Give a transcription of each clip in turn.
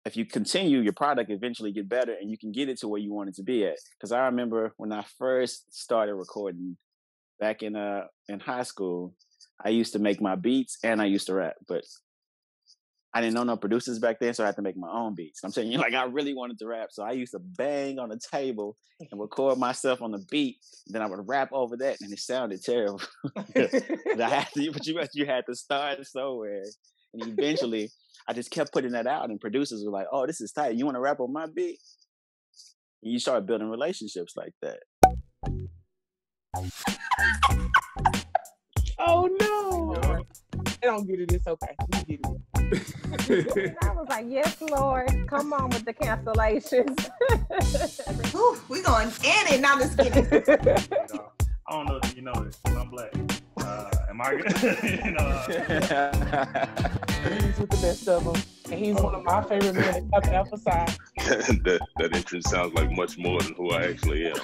if you continue, your product eventually get better and you can get it to where you want it to be at. Because I remember when I first started recording back in high school, I used to make my beats and I used to rap, but I didn't know no producers back then, so I had to make my own beats. I'm saying, like, I really wanted to rap, so I used to bang on the table and record myself on the beat. Then I would rap over that, and it sounded terrible. But I had to, you had to start somewhere, and eventually, I just kept putting that out, and producers were like, "Oh, this is tight. You want to rap on my beat?" And you start building relationships like that. Oh no! I don't get it. It's okay. We get it. I was like, yes, Lord, come on with the cancellations. Ooh, we going in and not just kidding. I don't know if you know this, but I'm black. Am I good? He's with the best of them, and he's one of my favorite men to emphasize. that entrance sounds like much more than who I actually am.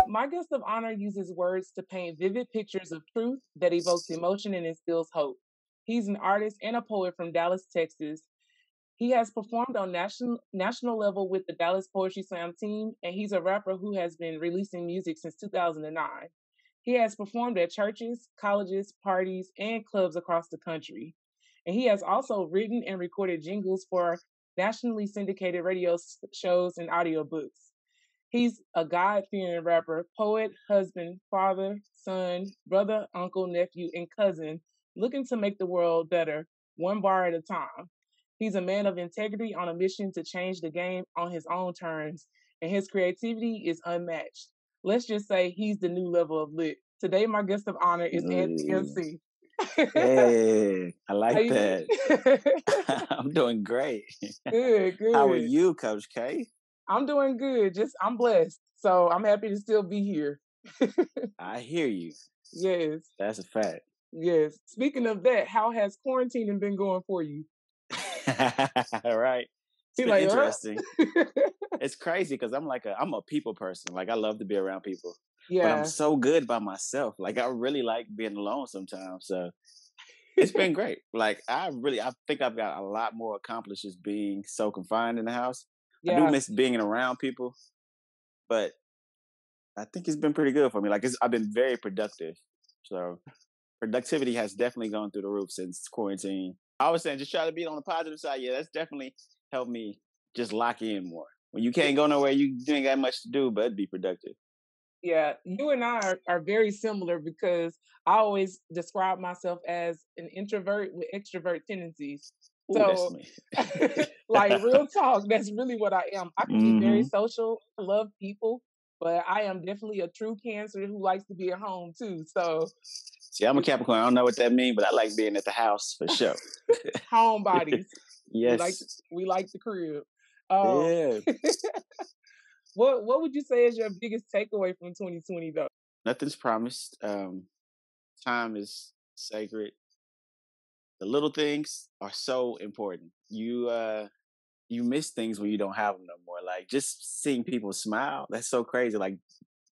My guest of honor uses words to paint vivid pictures of truth that evokes emotion and instills hope. He's an artist and a poet from Dallas, Texas. He has performed on national level with the Dallas Poetry Slam team, and he's a rapper who has been releasing music since 2009. He has performed at churches, colleges, parties, and clubs across the country. And he has also written and recorded jingles for nationally syndicated radio shows and audiobooks. He's a God-fearing rapper, poet, husband, father, son, brother, uncle, nephew, and cousin, looking to make the world better, one bar at a time. He's a man of integrity on a mission to change the game on his own terms, and his creativity is unmatched. Let's just say he's the new level of lit. Today, my guest of honor is Anthony MC. Hey, I like that. I'm doing great. Good. How are you, Coach K? I'm doing good. I'm blessed. So I'm happy to still be here. I hear you. Yes. That's a fact. Yes. Speaking of that, how has quarantining been going for you? Right. It's been like, interesting. It's crazy because I'm a people person. Like, I love to be around people. Yeah. But I'm so good by myself. Like, I really like being alone sometimes. So it's been great. Like, I think I've got a lot more accomplished just being so confined in the house. Yeah. I do miss being around people, but I think it's been pretty good for me. Like, I've been very productive. So productivity has definitely gone through the roof since quarantine. I was saying, just try to be on the positive side. Yeah, that's definitely helped me just lock in more. When you can't go nowhere, you ain't got much to do, but be productive. Yeah, you and I are very similar because I always describe myself as an introvert with extrovert tendencies. Ooh, so, like, real talk, that's really what I am. I can be very social, I love people, but I am definitely a true Cancer who likes to be at home too. So, see, I'm a Capricorn. I don't know what that means, but I like being at the house for sure. Homebodies. Yes. We like the crib. Yeah. What would you say is your biggest takeaway from 2020 though? Nothing's promised. Time is sacred. The little things are so important. You miss things when you don't have them no more. Like, just seeing people smile, that's so crazy. Like,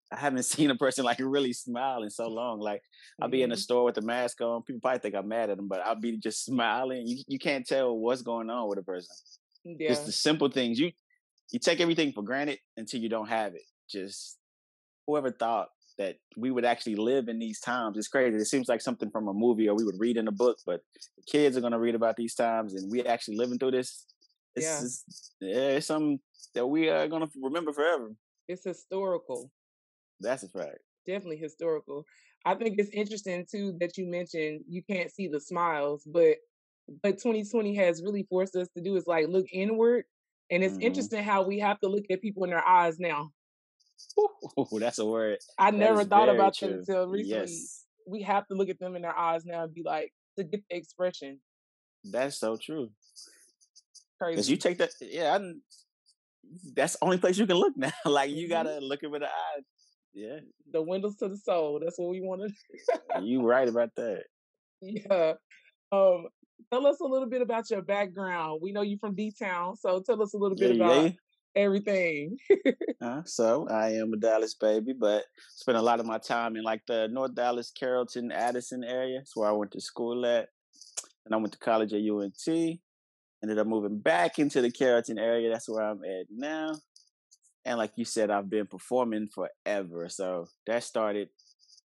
I haven't seen a person like really smile in so long. Like, I'll be in the store with a mask on. People probably think I'm mad at them, but I'll be just smiling. You can't tell what's going on with a person. Yeah. Just the simple things. You take everything for granted until you don't have it. Just whoever thought that we would actually live in these times. It's crazy. It seems like something from a movie or we would read in a book, but the kids are going to read about these times and we actually living through this. It's something that we are going to remember forever. It's historical. That's a fact. Definitely historical. I think it's interesting too that you mentioned you can't see the smiles, but 2020 has really forced us to do is like look inward. And it's interesting how we have to look at people in their eyes now. Ooh, that's a word. I never thought about that until recently. Yes. We have to look at them in their eyes now and be like, to get the expression. That's so true. Crazy. Because you take that, that's the only place you can look now. Like, you got to look him in the eyes. Yeah. The windows to the soul. That's what we want to. You right about that. Yeah. Tell us a little bit about your background. We know you from D-Town, so tell us a little bit about everything. So I am a Dallas baby, but spent a lot of my time in like the North Dallas, Carrollton, Addison area. That's where I went to school at. And I went to college at UNT. Ended up moving back into the Carrollton area. That's where I'm at now. And like you said, I've been performing forever. So that started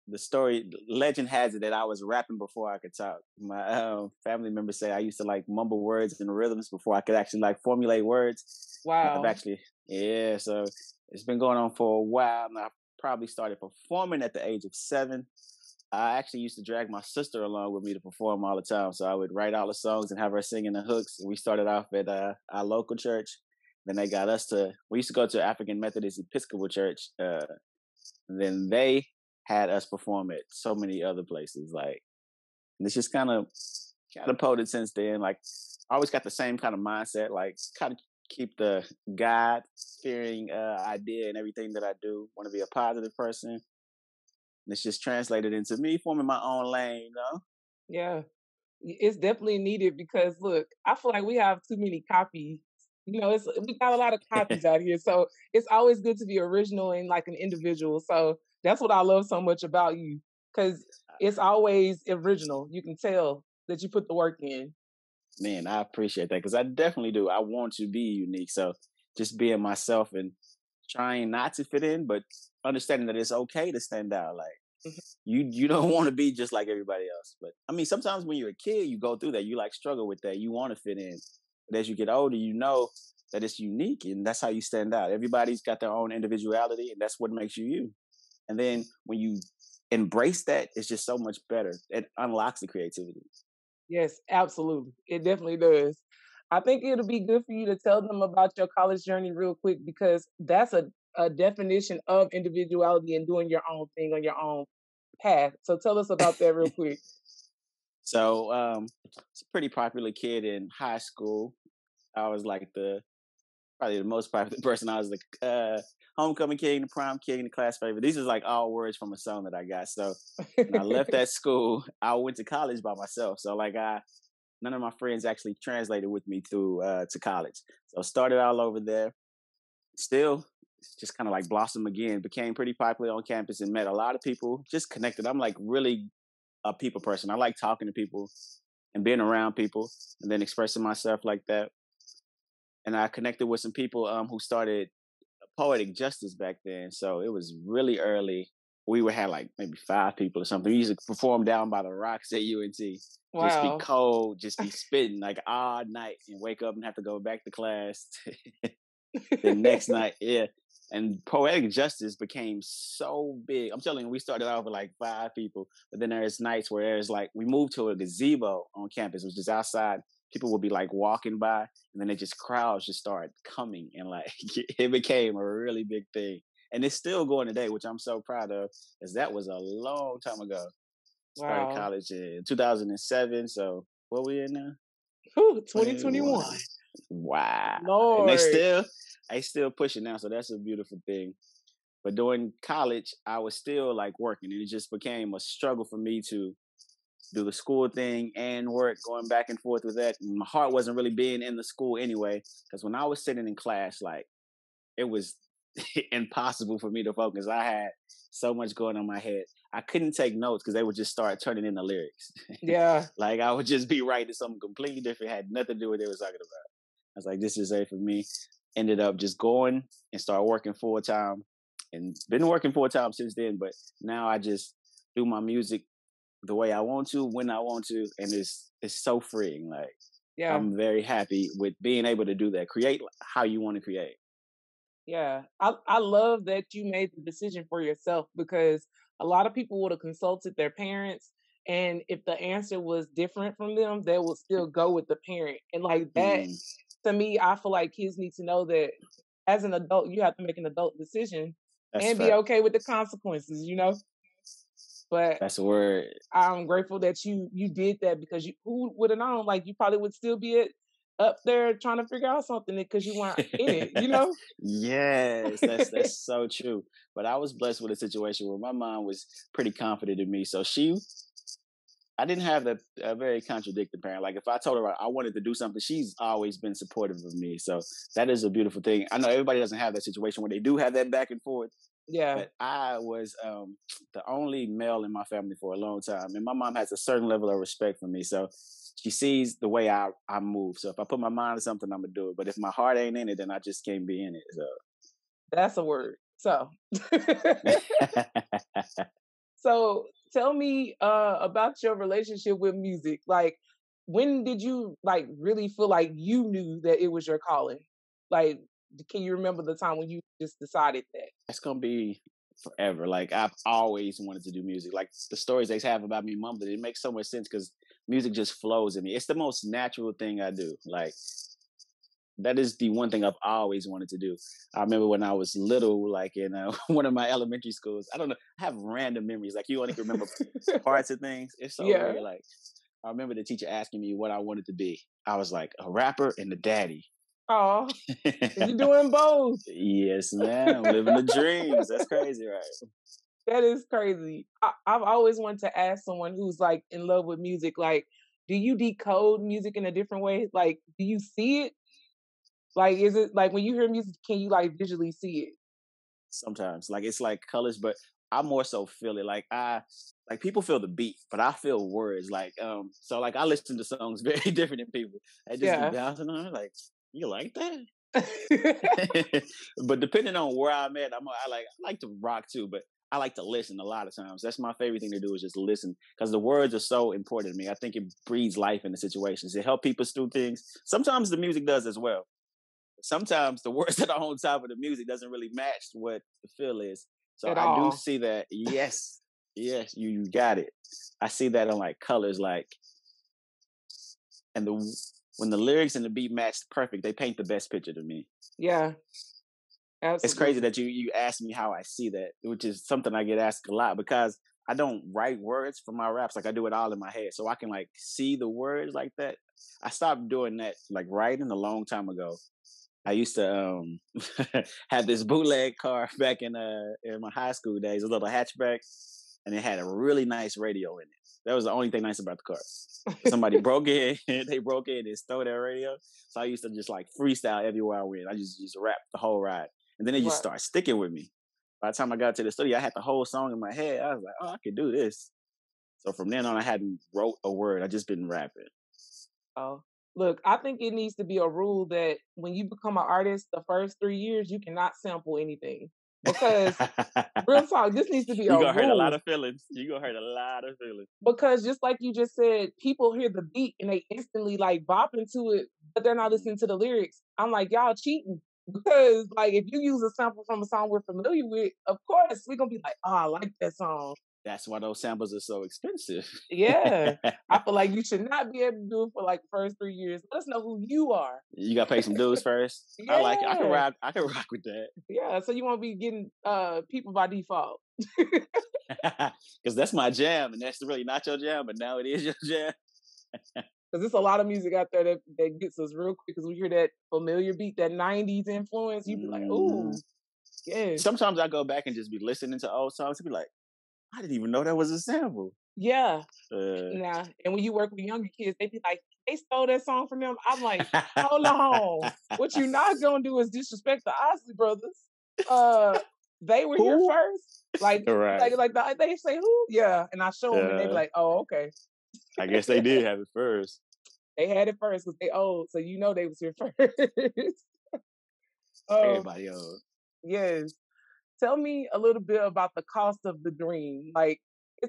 the story. Legend has it that I was rapping before I could talk. My family members say I used to like mumble words and rhythms before I could actually like formulate words. And I've Wow. actually, yeah. So it's been going on for a while, and I probably started performing at the age of 7. I actually used to drag my sister along with me to perform all the time. So I would write all the songs and have her singing the hooks. And we started off at our local church. Then they got us we used to go to African Methodist Episcopal Church. And then they had us perform at so many other places. Like, and it's just kind of catapulted since then. Like, I always got the same kind of mindset, like kind of keep the God fearing idea in everything that I do. Want to be a positive person. And it's just translated into me forming my own lane, you know? Yeah. It's definitely needed because look, I feel like we have too many copies. We got a lot of copies out here. So it's always good to be original and like an individual. So that's what I love so much about you. Cause it's always original. You can tell that you put the work in. Man, I appreciate that because I definitely do. I want to be unique. So just being myself and trying not to fit in, but understanding that it's okay to stand out. Like Mhm. you don't want to be just like everybody else. But I mean, sometimes when you're a kid, you go through that. You like struggle with that. You want to fit in. But as you get older, you know that it's unique and that's how you stand out. Everybody's got their own individuality and that's what makes you you. And then when you embrace that, it's just so much better. It unlocks the creativity. Yes, absolutely. It definitely does. I think it'll be good for you to tell them about your college journey real quick because that's a definition of individuality and doing your own thing on your own path. So tell us about that real quick. So it's a pretty popular kid in high school. I was like probably the most popular person. I was the homecoming king, the prom king, the class favorite. These are like all words from a song that I got. So when I left that school, I went to college by myself. So like none of my friends actually translated with me through to college. So started all over there. Still just kind of like blossomed again, became pretty popular on campus and met a lot of people, just connected. I'm like really a people person. I like talking to people and being around people and then expressing myself like that. And I connected with some people who started Poetic Justice back then. So it was really early. We would have like maybe 5 people or something. We used to perform down by the rocks at UNT. Just be Wow. cold, just be spitting like all night and wake up and have to go back to class the next night. Yeah. And Poetic Justice became so big. I'm telling you, we started off with like 5 people, but then there's nights where there's like, we moved to a gazebo on campus, which is outside. People would be like walking by, and then crowds just started coming, and like it became a really big thing. And it's still going today, which I'm so proud of, because that was a long time ago. Started Wow. college in 2007. So what we in now? Whew, 21. 2021. Wow. And Lord. they still pushing now, so that's a beautiful thing. But during college, I was still like working, and it just became a struggle for me to do the school thing and work, going back and forth with that. And my heart wasn't really being in the school anyway, because when I was sitting in class, like it was impossible for me to focus. I had so much going on in my head. I couldn't take notes because they would just start turning in the lyrics. Yeah. Like I would just be writing something completely different, had nothing to do with what they were talking about. I was like, this is it for me. Ended up just going and start working full time, and been working full time since then. But now I just do my music the way I want to, when I want to, and it's so freeing. Like Yeah. I'm very happy with being able to do that. Create how you want to create. Yeah. I love that you made the decision for yourself because a lot of people would have consulted their parents. And if the answer was different from them, they would still go with the parent. And like that, Mm, to me, I feel like kids need to know that as an adult, you have to make an adult decision that's and be fact. okay with the consequences. But That's a word. I'm grateful that you did that because who would have known? Like you probably would still be up there trying to figure out something because you weren't in it. Yes, that's so true. But I was blessed with a situation where my mom was pretty confident in me. So I didn't have a very contradicting parent. Like if I told her I wanted to do something, she's always been supportive of me. So that is a beautiful thing. I know everybody doesn't have that situation where they do have that back and forth, Yeah. But I was the only male in my family for a long time, and my mom has a certain level of respect for me. So she sees the way I move. So if I put my mind to something, I'm gonna do it. But if my heart ain't in it, then I just can't be in it. That's a word. So So so tell me about your relationship with music. Like when did you like really feel like you knew that it was your calling? Like can you remember the time when you just decided that? it's gonna be forever. Like I've always wanted to do music. Like the stories they have about me mumbling, it makes so much sense because music just flows in me. It's the most natural thing I do. Like that is the one thing I've always wanted to do. I remember when I was little, like in one of my elementary schools. I don't know. I have random memories. Like you only can remember parts of things. It's so Yeah. weird. Like I remember the teacher asking me what I wanted to be. I was like a rapper and a daddy. Oh, you doing both. Yes, man. Living the dreams. That's crazy, right? That is crazy. I've always wanted to ask someone who's like in love with music, like, do you decode music in a different way? Like, do you see it? Like, is it like when you hear music, can you like visually see it? Sometimes like it's like colors, but I more so feel it. Like I like people feel the beat, but I feel words. Like so like I listen to songs very different than people. I just be Yeah. bouncing on it, like you like that. But depending on where I'm at, I like to rock too, but I like to listen a lot of times. That's my favorite thing to do is just listen because the words are so important to me. I think it breathes life into situations. It helps people through things. Sometimes the music does as well. Sometimes the words that are on top of the music doesn't really match what the feel is. So At I do all. see that. Yes, yes, you got it. I see that on like colors, like and the when the lyrics and the beat match perfect, they paint the best picture to me. Yeah, It's crazy absolutely. that you asked me how I see that, which is something I get asked a lot because I don't write words for my raps. Like I do it all in my head, so I can like see the words like that. I stopped doing that like writing a long time ago. I used to have this bootleg car back in my high school days, a little hatchback, and it had a really nice radio in it. That was the only thing nice about the car. Somebody broke in, they broke in and stole that radio. So I used to just like freestyle everywhere I went. I just used to rap the whole ride. And then they just Right. started sticking with me. By the time I got to the studio, I had the whole song in my head. I was like, oh, I could do this. So from then on, I hadn't wrote a word. I just been rapping. Oh, look, I think it needs to be a rule that when you become an artist, the first 3 years you cannot sample anything because real talk, this needs to be You a gonna hurt a lot rule. of feelings. You gonna hurt a lot of feelings. Because just like you just said, people hear the beat and they instantly like bop into it, but they're not listening to the lyrics. I'm like, y'all cheating. Because like if you use a sample from a song we're familiar with, of course we're gonna be like, oh, I like that song. That's why those samples are so expensive. Yeah. I feel like you should not be able to do it for like the first 3 years. Let us know who you are. You gotta pay some dues first. I like it. I can Yeah. rock. I can rock with that. Yeah. So you won't be getting people by default. Because that's my jam, and that's really not your jam, but now it is your jam. Because there's a lot of music out there that gets us real quick. Because we hear that familiar beat, that 90s influence, you be like, Mhm. ooh, yes. Sometimes I go back and just be listening to old songs and be like, I didn't even know that was a sample. Yeah. Uh, Nah. And when you work with younger kids, they be like, they stole that song from them. I'm like, hold on. What you not gonna do is disrespect the Osley brothers. They were here Who? first. Like, Right. they say who? Yeah. And I show them and they be Uh, like, oh, okay. I guess they did have it first. They had it first because they old, so you know they was here first. Oh, Everybody else. yes. Tell me a little bit about the cost of the dream. Like,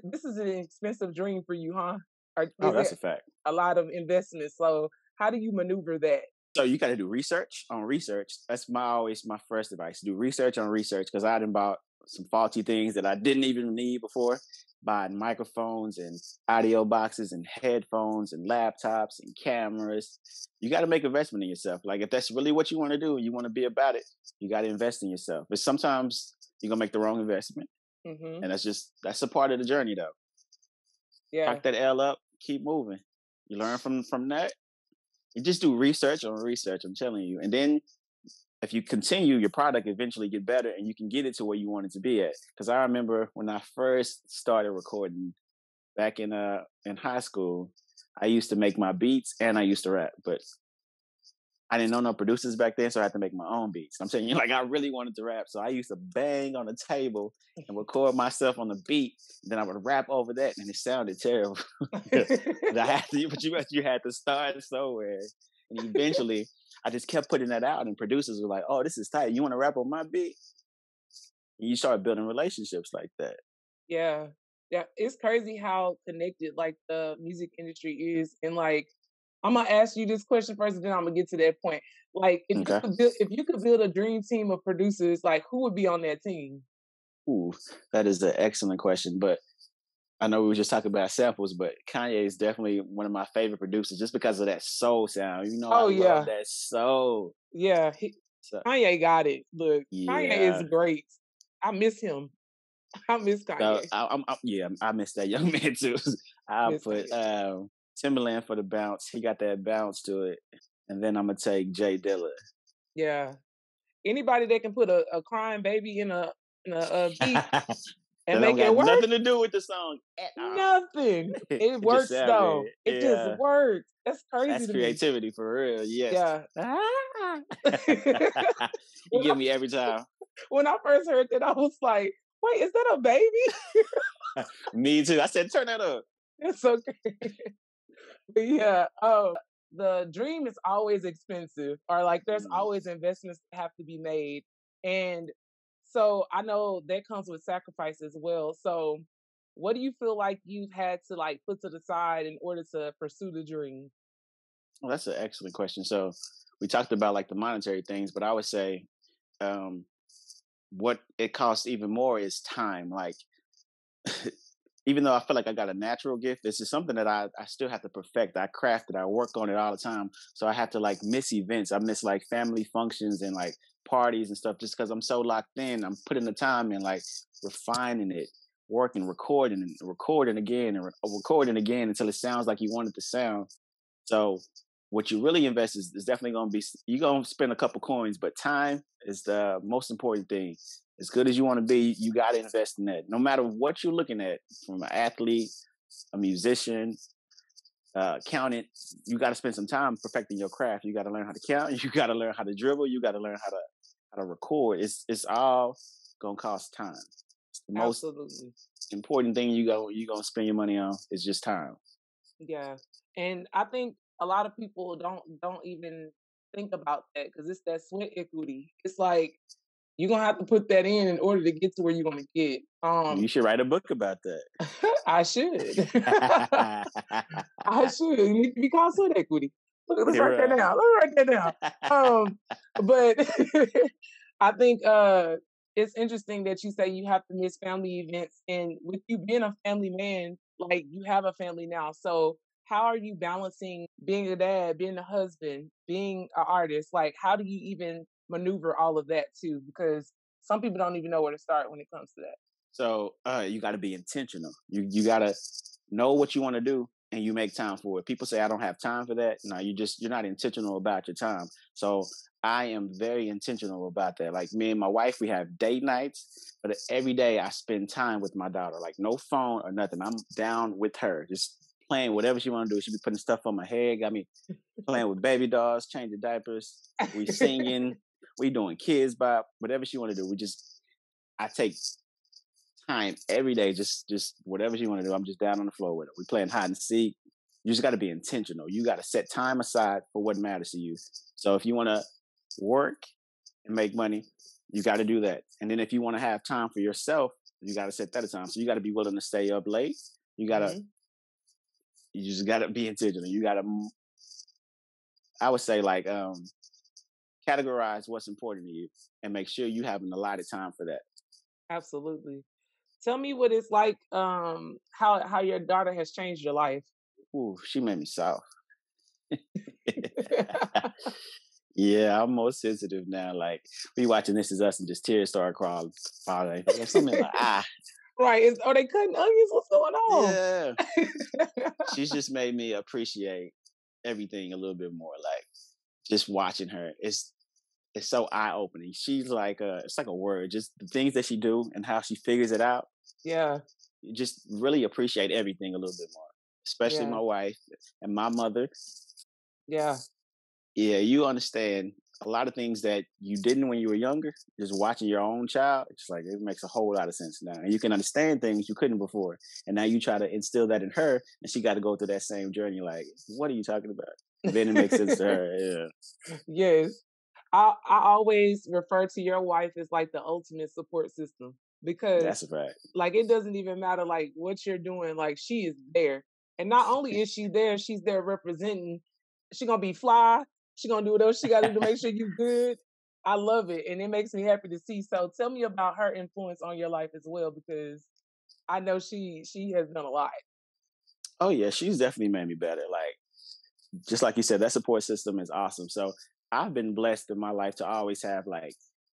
this is an expensive dream for you, huh? Or Oh, is that's it a fact. a lot of investment? So, how do you maneuver that? So you got to do research on research. That's always my first advice. Do research on research because I done bought some faulty things that I didn't even need before. Buying microphones and audio boxes and headphones and laptops and cameras. You got to make investment in yourself. Like if that's really what you want to do and you want to be about it, you got to invest in yourself. But sometimes you're gonna make the wrong investment, Hmm. and that's a part of the journey though. Yeah, Pack that L up, keep moving. You learn from that. You just do research on research. I'm telling you, and then if you continue, your product eventually get better, and you can get it to where you want it to be at. Because I remember when I first started recording back in high school, I used to make my beats and I used to rap, but I didn't know no producers back then, so I had to make my own beats. I'm saying, like, I really wanted to rap, so I used to bang on the table and record myself on the beat. Then I would rap over that, and it sounded terrible. But I had to, but you had to start somewhere, and eventually, I just kept putting that out, and producers were like, "Oh, this is tight. You want to rap on my beat?" And you start building relationships like that. Yeah. Yeah. It's crazy how connected like the music industry is. And like, I'm gonna ask you this question first, and then I'm gonna get to that point. Like, Okay. if you could build a dream team of producers, like who would be on that team? Ooh, that is an excellent question. But I know we were just talking about samples, but Kanye is definitely one of my favorite producers just because of that soul sound. You know, I Oh love yeah. that soul. Yeah. So, Kanye got it. Look, Kanye is yeah. great. I miss him. I miss So Kanye. yeah, I miss that young man too. I'll Miss put Kanye too. Timberland for the bounce. He got that bounce to it. And then I'm gonna take Jay Dilla. Yeah. Anybody that can put a crying baby in a beat That and don't make it got work, nothing to do with the song at all. nothing. It It just works sound though. good. It just Yeah. works. That's crazy That's to me. creativity for real. Yes. Yeah. You when get I me every time. when I first heard that, I was like, "Wait, is that a baby?" Me too. I said, turn that up. It's okay. But yeah, the dream is always expensive, or like there's Mm. always investments that have to be made, and so I know that comes with sacrifice as well. So, what do you feel like you've had to like put to the side in order to pursue the dream? Well, that's an excellent question. So we talked about like the monetary things, but I would say um, what it costs even more is time. Like even though I feel like I got a natural gift, this is something that I still have to perfect. I craft it. I work on it all the time. So I have to like miss events. I miss like family functions and like parties and stuff just because I'm so locked in. I'm putting the time in, like refining it, working, recording, and recording again and recording again until it sounds like you want it to sound. So what you really invest is definitely going to be, you're going to spend a couple coins, but time is the most important thing. As good as you want to be, you got to invest in that. No matter what you're looking at, from an athlete, a musician, accountant, you got to spend some time perfecting your craft. You got to learn how to count. You got to learn how to dribble. You got to learn how to record. It's all gonna cost time. It's the most Absolutely. important thing you gonna spend your money on is just time. Yeah. And I think a lot of people don't even think about that because it's that sweat equity. It's like you're gonna have to put that in order to get to where you're gonna get. You should write a book about that. I should. I should. It needs to be called sweat equity. Let's write that Right. down. Let's write that down. But I think it's interesting that you say you have to miss family events, and with you being a family man, like you have a family now. So how are you balancing being a dad, being a husband, being an artist? Like, how do you even maneuver all of that too? Because some people don't even know where to start when it comes to that. So you got to be intentional. You got to know what you want to do, and you make time for it. People say I don't have time for that. No, you're not intentional about your time. So I am very intentional about that. Like me and my wife, we have date nights, but every day I spend time with my daughter. Like no phone or nothing. I'm down with her, just playing whatever she want to do. She be putting stuff on my head, got me playing with baby dolls, changing diapers. We singing, we doing kids bop, whatever she want to do. I take time every day, just whatever she want to do. I'm just down on the floor with her. We playing hide and seek. You just got to be intentional. You got to set time aside for what matters to you. So if you want to work and make money, you got to do that. And then if you want to have time for yourself, you got to set that aside. So you got to be willing to stay up late. You just got to be intentional. You got to, I would say, like categorize what's important to you and make sure you have an allotted time for that. Absolutely. Tell me what it's like, how your daughter has changed your life. Ooh, she made me soft. Yeah, I'm more sensitive now. Like we watching This Is Us and just tears start crawling. There's something like Right. Are they cutting onions? What's going on? yeah. She's just made me appreciate everything a little bit more. Like just watching her, it's so eye opening. She's like it's like a word. Just the things that she do and how she figures it out. Yeah. You just really appreciate everything a little bit more, especially Yeah. my wife and my mother. Yeah. Yeah, you understand a lot of things that you didn't when you were younger. Just watching your own child, it's like it makes a whole lot of sense now, and you can understand things you couldn't before. And now you try to instill that in her, and she got to go through that same journey. Like, what are you talking about? Then it makes sense to her. Yeah, Yes. I always refer to your wife as like the ultimate support system because that's a fact. like it doesn't even matter like what you're doing, like she is there. And not only is she there, she's there representing. She gonna be fly. She gonna do what else she gotta do to make sure you good. I love it. And it makes me happy to see. So tell me about her influence on your life as well, because I know she has done a lot. Oh yeah, she's definitely made me better. Like just like you said, that support system is awesome. So I've been blessed in my life to always have like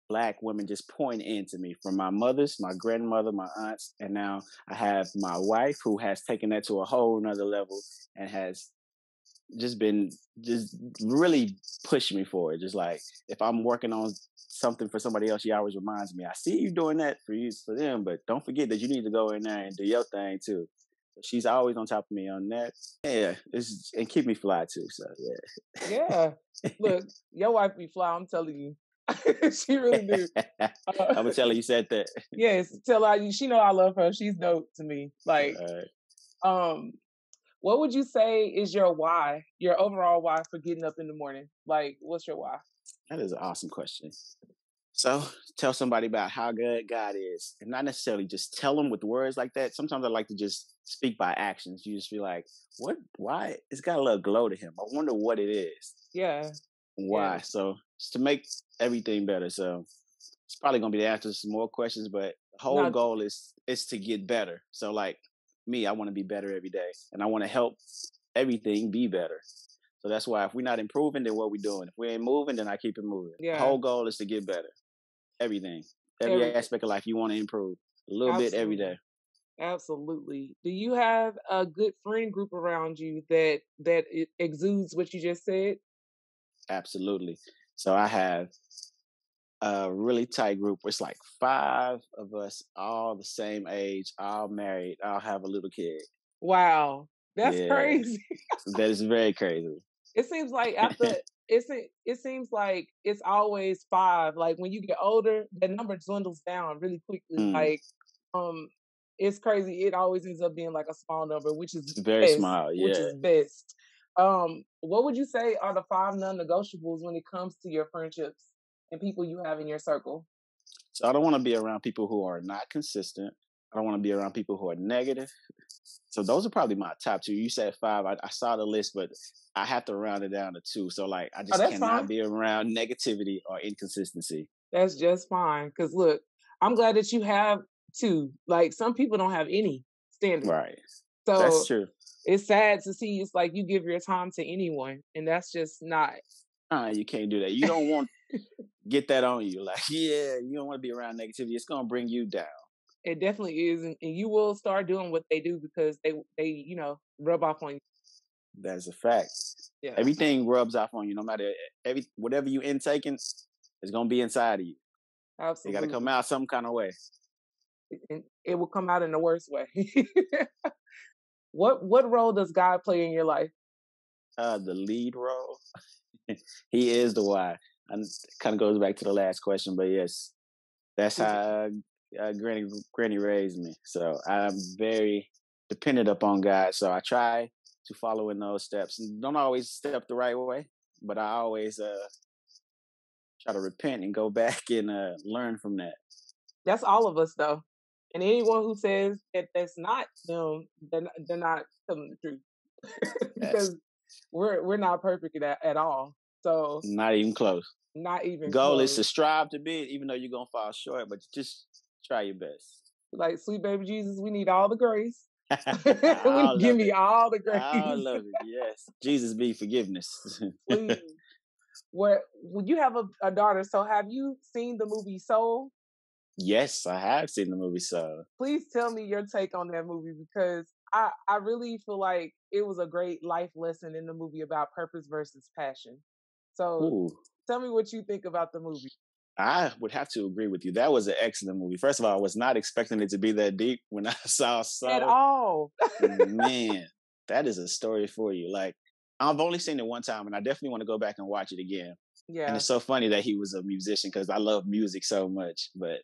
black women just point into me from my mothers, my grandmother, my aunts, and now I have my wife who has taken that to a whole nother level and has just really pushing me forward. Just like if I'm working on something for somebody else, she always reminds me, I see you doing that for them, but don't forget that you need to go in there and do your thing too. So she's always on top of me on that. Yeah, and keep me fly too. So Yeah. Look, your wife be fly, I'm telling you. She really do. I'm gonna tell her you said that. Yes, tell her she know I love her. She's dope to me. Like, um, what would you say is your why, your overall why for getting up in the morning? Like, what's your why? That is an awesome question. So tell somebody about how good God is, and not necessarily just tell them with words like that. Sometimes I like to just speak by actions. You just be like, "What? Why? It's got a little glow to him. I wonder what it is. Yeah. Why?" Yeah. So it's to make everything better. So it's probably gonna be the answer to some more questions, but the whole Now, goal is to get better. So like me, I want to be better every day, and I want to help everything be better. So that's why if we're not improving, then what we doing? If we ain't moving, then I keep it moving. The yeah, whole goal is to get better. Everything, every everything. aspect of life, you want to improve a little bit every Absolutely. day. Absolutely. Do you have a good friend group around you that exudes what you just said? Absolutely. So I have a really tight group. It's like 5 of us, all the same age, all married, all have a little kid. Wow. That's Yeah, crazy. that is very crazy. It seems like after it seems like it's always five. Like when you get older, the number dwindles down really quickly. Mm, Like um it's crazy. It always ends up being like a small number, which is it's very best, small. which Yeah. is best. What would you say are the five non-negotiables when it comes to your friendships and people you have in your circle? So I don't want to be around people who are not consistent. I don't want to be around people who are negative. So those are probably my top two. You said 5. I saw the list, but I have to round it down to 2. So like, I Oh, just that's cannot fine. be around negativity or inconsistency. That's just fine. Cause look, I'm glad that you have two. Like some people don't have any standard. Right. That's So true. it's sad to see it's like you give your time to anyone, and that's just not. You can't do that. You don't want get that on you. Like, yeah, you don't want to be around negativity. It's gonna bring you down. It definitely is, and you will start doing what they do because they rub off on you. That's a fact. Yeah, Everything rubs off on you. No matter whatever you intaking, it's gonna be inside of you. It got to come absolutely, out some kind of way. and it will come out in the worst way. What role does God play in your life? The lead role. He is the why. And kind of goes back to the last question, but yes, that's Which how Granny raised me. So I'm very dependent upon God. So I try to follow in those steps. Don't always step the right way, but I always try to repent and go back and learn from that. that's all of us though, and anyone who says that that's not them, they're not telling the truth That's because we're not perfect at all. So not even close. not even Goal is close. to strive to be it, even though you're gonna fall short, but just try your best. Like sweet baby Jesus, we need all the grace. All Give of me it. all the All grace, of it. Yes. Jesus be forgiveness. please. Where when you have a daughter, so have you seen the movie Soul? Yes, I have seen the movie So. Please tell me your take on that movie because I really feel like it was a great life lesson in the movie about purpose versus passion. So Ooh. tell me what you think about the movie. I would have to agree with you. That was an excellent movie. First of all, I was not expecting it to be that deep when I saw At So. all. Man, that is a story for you. Like I've only seen it one time, and I definitely want to go back and watch it again. And Yeah. it's so funny that he was a musician because I love music so much. But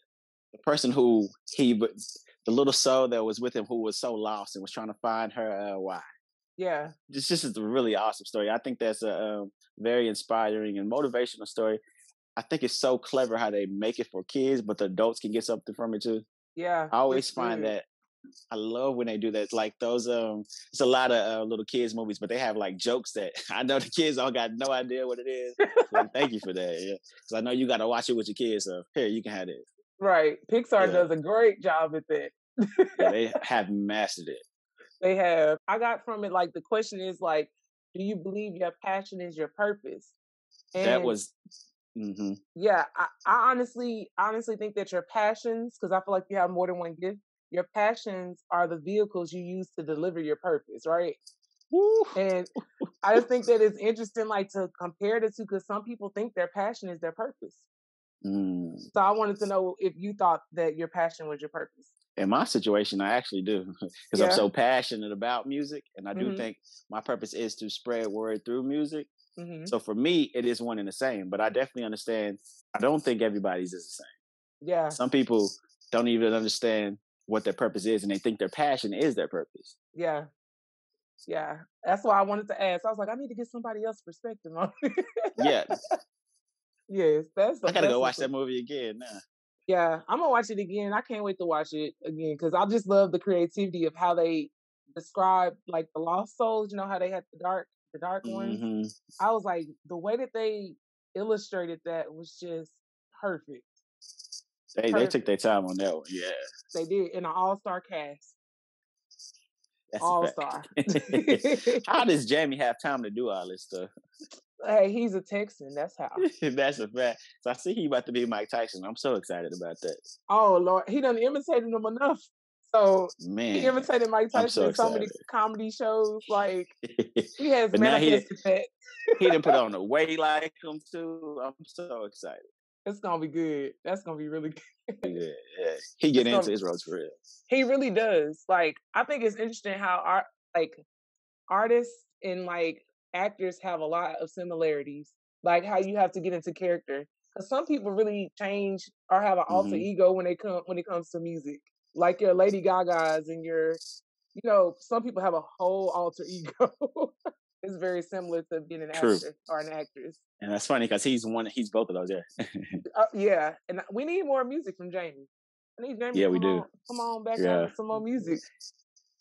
the person who the little soul that was with him who was so lost and was trying to find her why. Yeah. This just is a really awesome story. I think that's a very inspiring and motivational story. I think it's so clever how they make it for kids, but the adults can get something from it too. Yeah. I always It's find good. that I love when they do that. Like those, it's a lot of little kids movies, but they have like jokes that I know the kids all got no idea what it is. So thank you for that. Yeah, because I know you got to watch it with your kids. So here, you can have it. Right. Pixar Yeah, does a great job at that. yeah, they have mastered it. They have. I got from it like the question is like, do you believe your passion is your purpose? That And was, hmm yeah, I honestly think that your passions, because I feel like you have more than one gift, your passions are the vehicles you use to deliver your purpose, right? Woo. And I just think that it's interesting, like to compare the two, because some people think their passion is their purpose. Mm. So I wanted to know if you thought that your passion was your purpose. In my situation, I actually do because I'm Yeah. so passionate about music, and I do Mhm. think my purpose is to spread word through music. Mhm. So for me, it is one and the same. But I definitely understand. I don't think everybody's is the same. Yeah. Some people don't even understand what their purpose is, and they think their passion is their purpose. Yeah. Yeah. That's why I wanted to ask. I was like, I need to get somebody else's perspective on it. Yeah, Yes, I gotta go watch what's up. that movie again now. Yeah, I'm gonna watch it again. I can't wait to watch it again because I just love the creativity of how they describe like the lost souls. You know how they had the dark ones. Hmm I was like, the way that they illustrated that was just perfect. They took Perfect. their time on that one. Yeah, They did in an all-star cast. that's a fact. All-star. How does Jamie have time to do all this stuff? Hey, he's a Texan. That's how. That's a fact. So I see he about to be Mike Tyson. I'm so excited about that. Oh Lord, he done imitated him enough. So he Man, imitated Mike I'm Tyson so in so many excited. comedy shows. Like he has But now manifested that. he didn't put on the weight like him too. I'm so excited. It's gonna be good. That's gonna be really good. Yeah, yeah. He get It's into gonna. his roles for real. He really does. Like I think it's interesting how like artists and like actors have a lot of similarities. Like how you have to get into character. Because some people really change or have an alter Hmm ego when it comes to music. Like your Lady Gaga's and your, some people have a whole alter ego. It's very similar to being an True. actor or an actress. And that's funny because he's both of those. Yeah, Yeah, and we need more music from Jamie. I need Jamie yeah, to we do. come on back out Yeah, with some more music.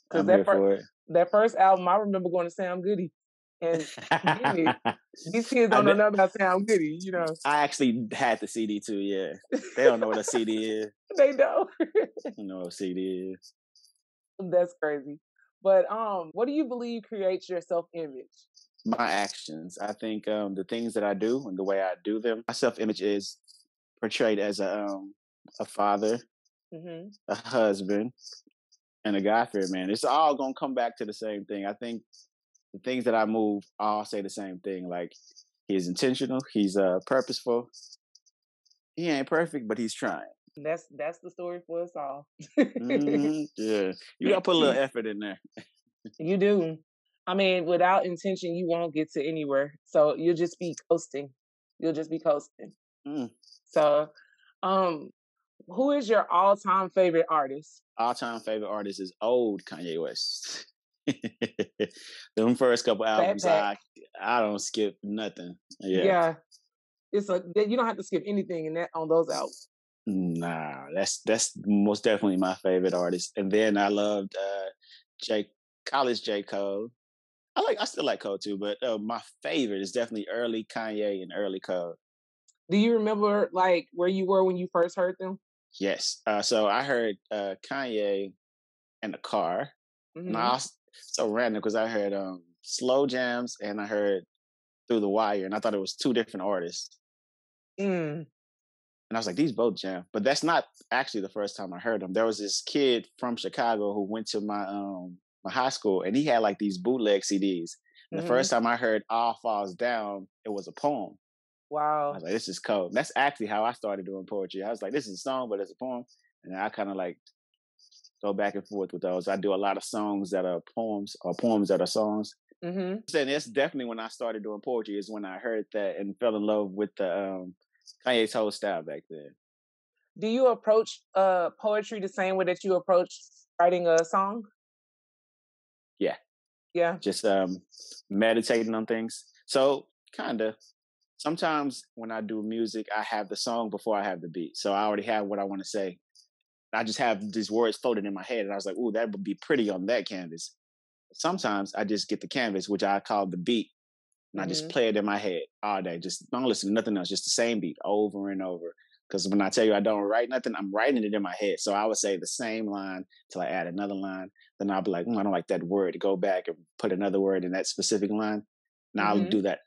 Because I'm here for it. that first album, I remember going to Sound Goody and getting it. These kids I don't know bet. nothing about Sound Goody, I actually had the CD too. Yeah, they don't know what a CD is. They don't. You know what a CD is. That's crazy. But what do you believe creates your self-image? My actions. I think the things that I do and the way I do them. My self image is portrayed as a father, Hmm. a husband, and a God-fearing man. It's all gonna come back to the same thing. I think the things that I move all say the same thing. Like he's intentional, he's purposeful. He ain't perfect, but he's trying. That's the story for us all. Yeah, you gotta put a little effort in there. You do. I mean, without intention, you won't get to anywhere. So you'll just be coasting. You'll just be coasting. Mm. So, um, who is your all-time favorite artist? All-time favorite artist is old Kanye West. Them first couple albums, Backpack. I don't skip nothing. Yeah. Yeah, you don't have to skip anything in that on those albums. Nah, that's most definitely my favorite artist. And then I loved college J. Cole. I still like Cole too, but my favorite is definitely early Kanye and early Cole. Do you remember like where you were when you first heard them? Yes. So I heard Kanye in the car. And Hmm. so random because I heard Slow Jams and I heard Through the Wire, and I thought it was two different artists. Mm. And I was like, these both jam. But that's not actually the first time I heard them. There was this kid from Chicago who went to my high school, and he had like these bootleg CDs. And the Hmm. first time I heard All Falls Down, it was a poem. I Wow. was like, this is cool. And that's actually how I started doing poetry. I was like, this is a song, but it's a poem. And I kind of like go back and forth with those. I do a lot of songs that are poems or poems that are songs. Mm-hmm. And that's definitely when I started doing poetry. Is when I heard that and fell in love with the Kanye's whole style back then. Do you approach poetry the same way that you approach writing a song? Yeah, Yeah. just meditating on things. So kind of. Sometimes when I do music, I have the song before I have the beat. So I already have what I want to say. I just have these words floating in my head, and I was like, "Ooh, that would be pretty on that canvas." Sometimes I just get the canvas, which I call the beat, and I just Mm-hmm. play it in my head all day. Just don't listen to nothing else, just the same beat over and over. Because when I tell you I don't write nothing, I'm writing it in my head. So I would say the same line till I add another line. Then I'll be like, I don't like that word. Go back and put another word in that specific line. Now I'll Mm-hmm. do that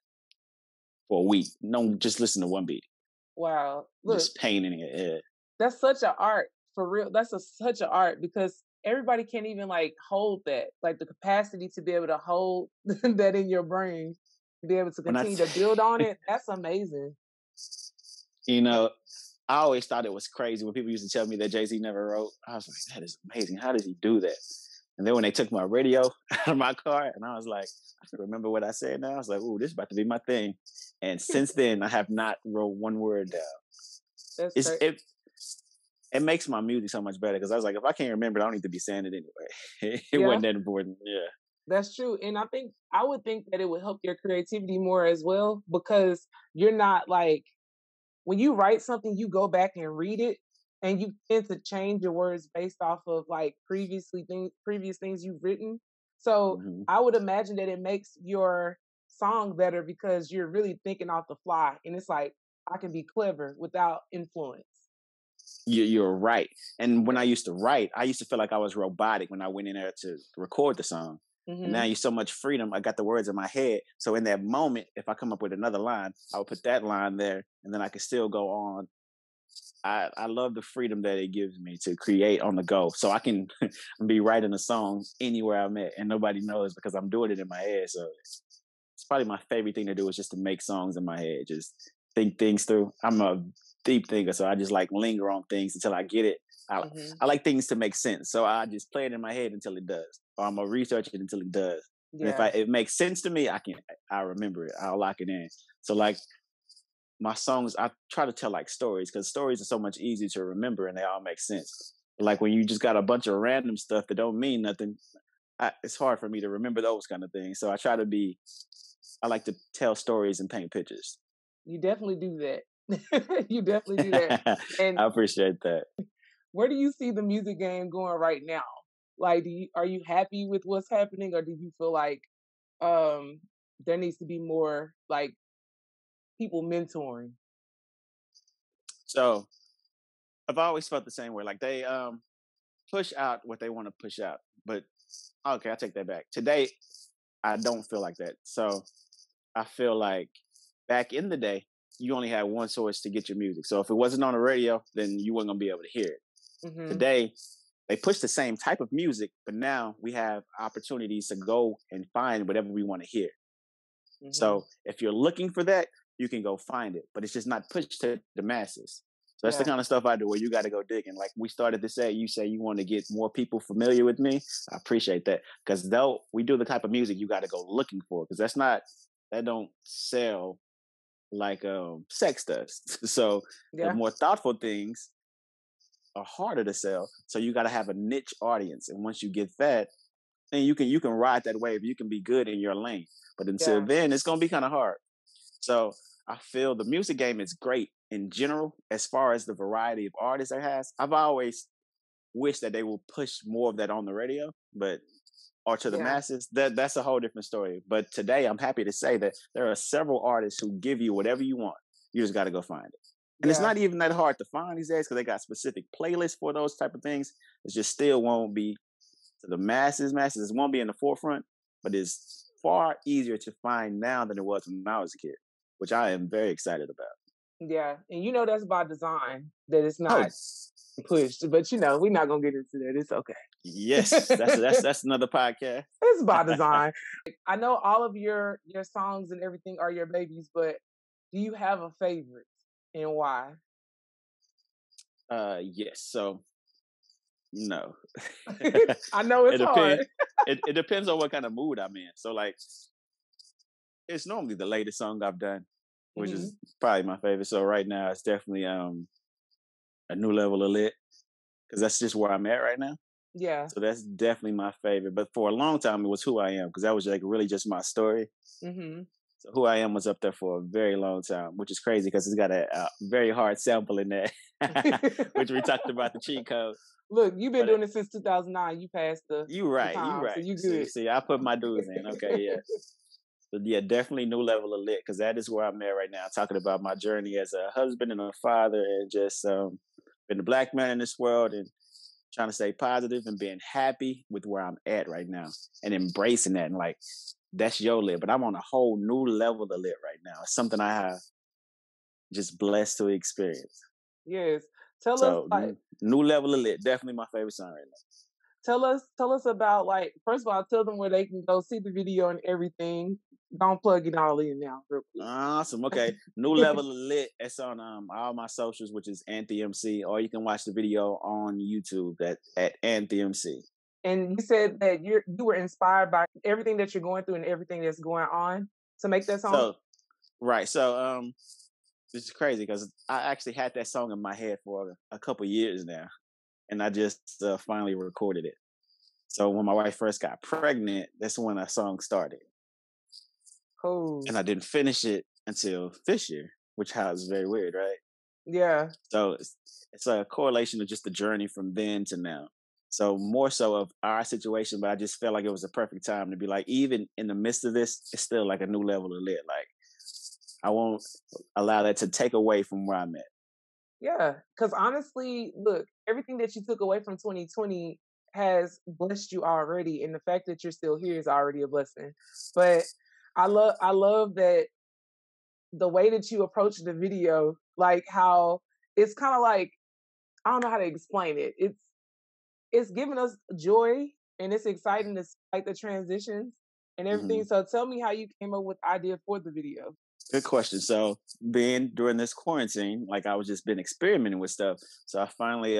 for a week. Don't just listen to one beat. Wow. Look, Just painting it. Yeah. that's such an art for real. That's such an art because everybody can't even like hold that, like the capacity to be able to hold that in your brain, to be able to When I, continue to build on it. That's amazing. you know, I always thought it was crazy when people used to tell me that Jay-Z never wrote. I was like, that is amazing. How does he do that? And then when they took my radio out of my car, and I was like, I can remember what I said now. I was like, ooh, this is about to be my thing. And since then, I have not wrote one word down. That's It's, great. it makes my music so much better because I was like, if I can't remember, I don't need to be saying it anyway. It Yeah, wasn't that important. Yeah. that's true. And I would think that it would help your creativity more as well because you're not like when you write something, you go back and read it and you tend to change your words based off of like previous things you've written. So Mm-hmm. I would imagine that it makes your song better because you're really thinking off the fly. And it's like I can be clever without influence. You're right. And when Yeah. I used to write, I used to feel like I was robotic when I went in there to record the song. And now Mm-hmm. you so much freedom. I got the words in my head. So in that moment, if I come up with another line, I would put that line there and then I could still go on. I love the freedom that it gives me to create on the go. So I can be writing a song anywhere I'm at and nobody knows because I'm doing it in my head. So it's probably my favorite thing to do is just to make songs in my head, just think things through. I'm a deep thinker, so I just like linger on things until I get it. Mm-hmm. I like things to make sense, so I just play it in my head until it does, or I'm gonna research it until it does. And if Yeah. it makes sense to me, I remember it. I'll lock it in. So like my songs, I try to tell like stories because stories are so much easier to remember and they all make sense. Like when you just got a bunch of random stuff that don't mean nothing, it's hard for me to remember those kind of things. So I like to tell stories and paint pictures. You definitely do that. You definitely do that. And I appreciate that. where do you see the music game going right now? Like, are you happy with what's happening, or do you feel like um, there needs to be more like people mentoring? So I've always felt the same way. Like they push out what they want to push out. But okay, I take that back. Today, I don't feel like that. So I feel like back in the day, you only had one source to get your music. So if it wasn't on the radio, then you weren't gonna be able to hear it. Mm-hmm. Today, they push the same type of music, but now we have opportunities to go and find whatever we want to hear. Mm-hmm. So if you're looking for that, you can go find it, but it's just not pushed to the masses. So that's the kind of stuff I do where you got to go digging. Like we started to say, you say you want to get more people familiar with me. I appreciate that because though we do the type of music you got to go looking for because that don't sell like sex does. So the more thoughtful things are harder to sell. So you got to have a niche audience, and once you get that, then you can ride that wave. You can be good in your lane. But until then, it's gonna be kind of hard. So I feel the music game is great in general as far as the variety of artists it has. I've always wished that they will push more of that on the radio, but or to the masses. That's a whole different story. But today, I'm happy to say that there are several artists who give you whatever you want. You just got to go find it. And it's not even that hard to find these days because they got specific playlists for those type of things. It just still won't be to the masses. It won't be in the forefront, but it's far easier to find now than it was when I was a kid, which I am very excited about. Yeah, and that's by design that it's not Oh, pushed. But we're not gonna get into that. It's okay. Yes, that's another podcast. It's by design. I know all of your songs and everything are your babies, but do you have a favorite and why? Yes. So No. I know it it's hard. depends. It depends on what kind of mood I'm in. So like, it's normally the latest song I've done, which Hmm. is probably my favorite. So right now, it's definitely a new level of lit because that's just where I'm at right now. Yeah. So that's definitely my favorite. But for a long time, it was Who I Am because that was like really just my story. Hmm. So Who I Am was up there for a very long time, which is crazy because it's got a very hard sample in there, which we talked about the cheat code. Look, you've been But doing it since 2009. You passed the you the right, you time, so right. you See, good. see, I put my dues in. Okay, yeah. But yeah, definitely new level of lit because that is where I'm at right now. Talking about my journey as a husband and a father, and just being a black man in this world, and trying to stay positive and being happy with where I'm at right now, and embracing that. And like, that's your lit, but I'm on a whole new level of lit right now. It's something I have just blessed to experience. Yes. Tell us So like new level of lit, definitely my favorite song right tell us about like first of all, tell them where they can go see the video and everything. Don't plug it all in now, real now. Awesome. Okay. New quick. level of lit. It's on all my socials, which is AnthemC, or you can watch the video on YouTube at AnthemC. And you said that you were inspired by everything that you're going through and everything that's going on to make that song. So right. So this is crazy because I actually had that song in my head for a couple years now, and I just finally recorded it. So when my wife first got pregnant, that's when that song started, Cool. and I didn't finish it until this year, which is very weird, right? Yeah. So it's a correlation of just the journey from then to now. So more so of our situation, but I just felt like it was a perfect time to be like, even in the midst of this, it's still like a new level of lit. Like I won't allow that to take away from where I'm at. Yeah. Because honestly, look, everything that you took away from 2020 has blessed you already. And the fact that you're still here is already a blessing. But I love that the way that you approach the video, like how it's kind of like I don't know how to explain it. It's giving us joy and it's exciting to see like the transitions and Hmm. everything. So tell me how you came up with the idea for the video. Good question. So being during this quarantine, like I was just been experimenting with stuff. So I finally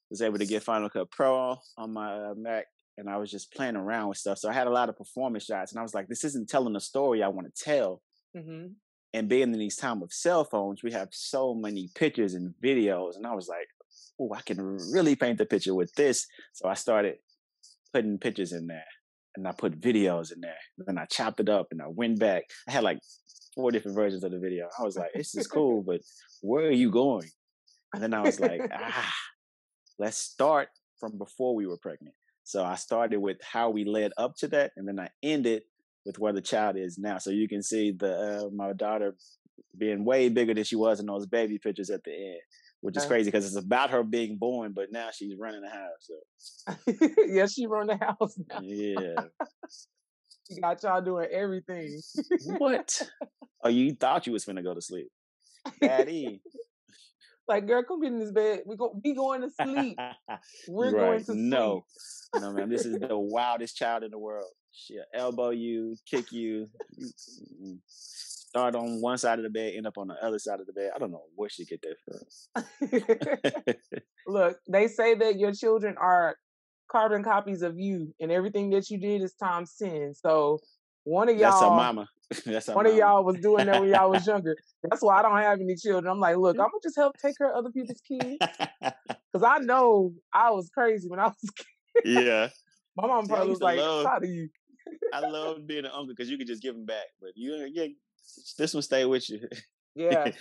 was able to get Final Cut Pro on my Mac, and I was just playing around with stuff. So I had a lot of performance shots, and I was like, this isn't telling the story I want to tell. Hmm. And being in these time of cell phones, we have so many pictures and videos, and I was like, oh, I can really paint the picture with this. So I started putting pictures in there, and I put videos in there. And then I chopped it up, and I went back. I had like 4 different versions of the video. I was like, this is cool, but where are you going? And then I was like, let's start from before we were pregnant. So I started with how we led up to that, and then I ended with where the child is now. So you can see my daughter being way bigger than she was in those baby pictures at the end, which is crazy because it's about her being born, but now she's running the house. So Yeah, she run the house now. yeah. She got y'all doing everything. What? Oh, you thought you was finna go to sleep, Daddy? Like, girl, come get in this bed. We going to sleep. We're going Right? to No, sleep. no, man. This is the wildest child in the world. She'll elbow you, kick you. Start on one side of the bed, end up on the other side of the bed. I don't know where she get that from. Look, they say that your children are carbon copies of you, and everything that you did is times 10. So one of That's her y'all, mama. That's her one of mama. y'all was doing that when y'all was younger. That's why I don't have any children. I'm like, look, I'm gonna just help take care of other people's kids because I know I was crazy when I was a kid. Yeah. My mom See, I probably was used to like, I'm love. proud of you. I love being an uncle because you can just give them back, but yeah, this one stay with you. Yeah,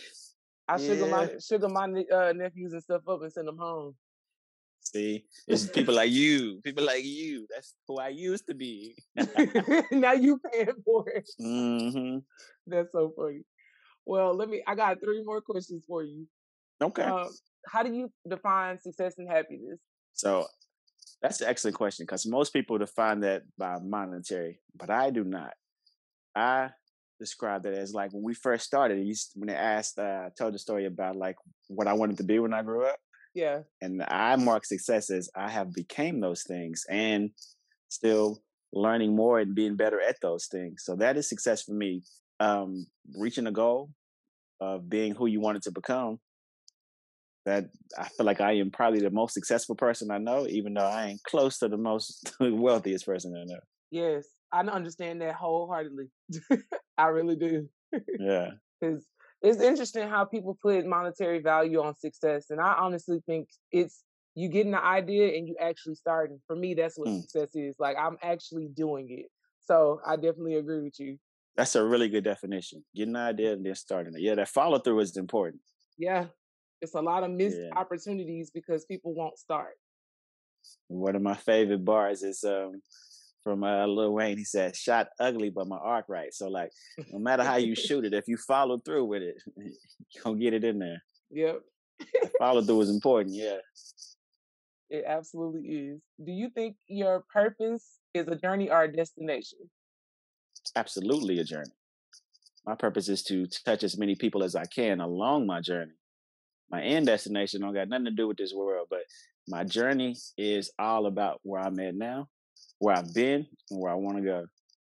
I Yeah. sugar my nephews and stuff up and send them home. See, it's people like you. People like you. That's who I used to be. Now you paying for it. Hmm. That's so funny. Well, I got 3 more questions for you. Okay. How do you define success and happiness? So that's an excellent question because most people define that by monetary, but I do not. I describe that as like when we first started, when they asked, I told the story about like what I wanted to be when I grew up. Yeah. And I mark success as I have became those things and still learning more and being better at those things. So that is success for me. Reaching a goal of being who you wanted to become that I feel like I am probably the most successful person I know, even though I ain't close to the most wealthiest person I know. Yes, I understand that wholeheartedly. I really do. Yeah. Because it's interesting how people put monetary value on success. And I honestly think it's you getting the idea and you actually starting. For me, that's what Mm. success is. Like I'm actually doing it. So I definitely agree with you. That's a really good definition. Getting an idea and then starting it. Yeah, that follow through is important. Yeah. It's a lot of missed Yeah. opportunities because people won't start. One of my favorite bars is from Lil Wayne. He said, "Shot ugly, but my arc right." So like, no matter how you shoot it, if you follow through with it, you gonna get it in there. Yep. That follow through is important. Yeah, It absolutely is. Do you think your purpose is a journey or a destination? absolutely a journey. My purpose is to touch as many people as I can along my journey. My end destination don't got nothing to do with this world, but my journey is all about where I'm at now, where I've been, and where I want to go.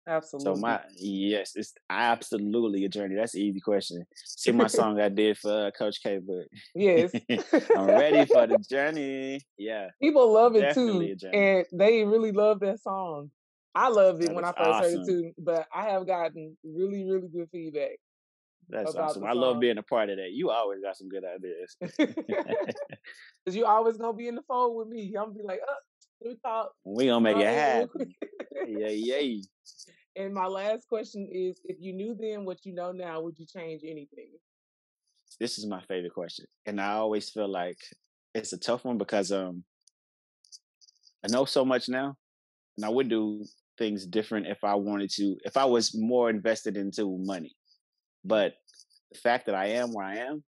So Absolutely. yes, it's absolutely a journey. That's an easy question. See my song I did for Coach K, Yes. but I'm ready for the journey. Yeah, People love it definitely too, a journey. and they really love that song. I loved it That when is I first heard it awesome. too, but I have gotten really, really good feedback That's about awesome. the I love song. being a part of that. You always got some good ideas. Cause you always gonna be in the fold with me. I'm gonna be like, let me talk We gonna make my it end real quick. happen. Yeah, yeah. And my last question is, if you knew then what you know now, would you change anything? This is my favorite question, and I always feel like it's a tough one because I know so much now, and I would do things different if I wanted to, if I was more invested into money. But the fact that I am where I am,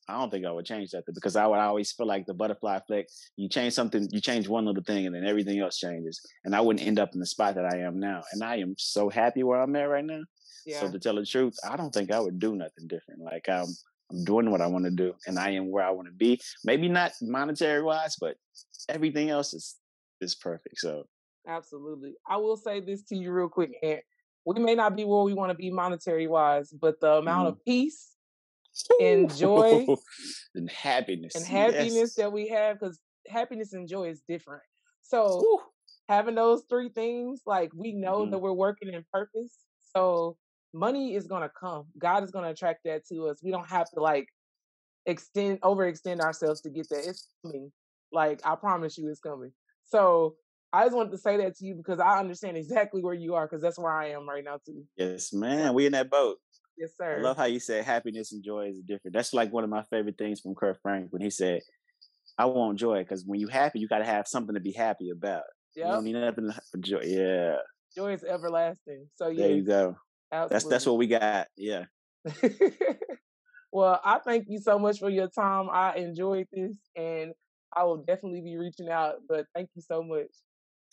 I don't think I would change that because I would always feel like the butterfly effect. You change something, you change one little thing, and then everything else changes. And I wouldn't end up in the spot that I am now. And I am so happy where I'm at right now. So Yeah, to tell the truth, I don't think I would do nothing different. Like I'm doing what I want to do, and I am where I want to be. Maybe not monetary wise, but everything else is perfect. So absolutely. I will say this to you real quick, and we may not be where we want to be monetary wise, but the amount of mhm. peace and joy And and happiness, happiness yes. that we have, because happiness and joy is different. So Woo. having those three things, like we know Hmm. that we're working in purpose. So money is gonna come. God is gonna attract that to us. We don't have to like overextend ourselves to get that. It's coming. Like I promise you it's coming. So I just wanted to say that to you because I understand exactly where you are because that's where I am right now too. Yes, So man. We in that boat. yes, I sir. love how you said happiness and joy is different. That's like one of my favorite things from Kurt Frank when he said, "I want joy because when you happy, you got to have something to be happy about. You don't Yep. need nothing for joy." Yeah, Joy is everlasting. So there you yes, go. That's absolutely. what we got. Yeah. Well, I thank you so much for your time. I enjoyed this and I will definitely be reaching out, but thank you so much.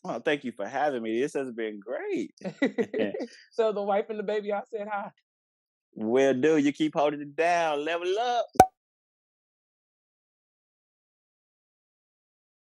Well, thank you for having me. This has been great. So the wife and the baby, I said hi. Will do. You keep holding it down. Level up.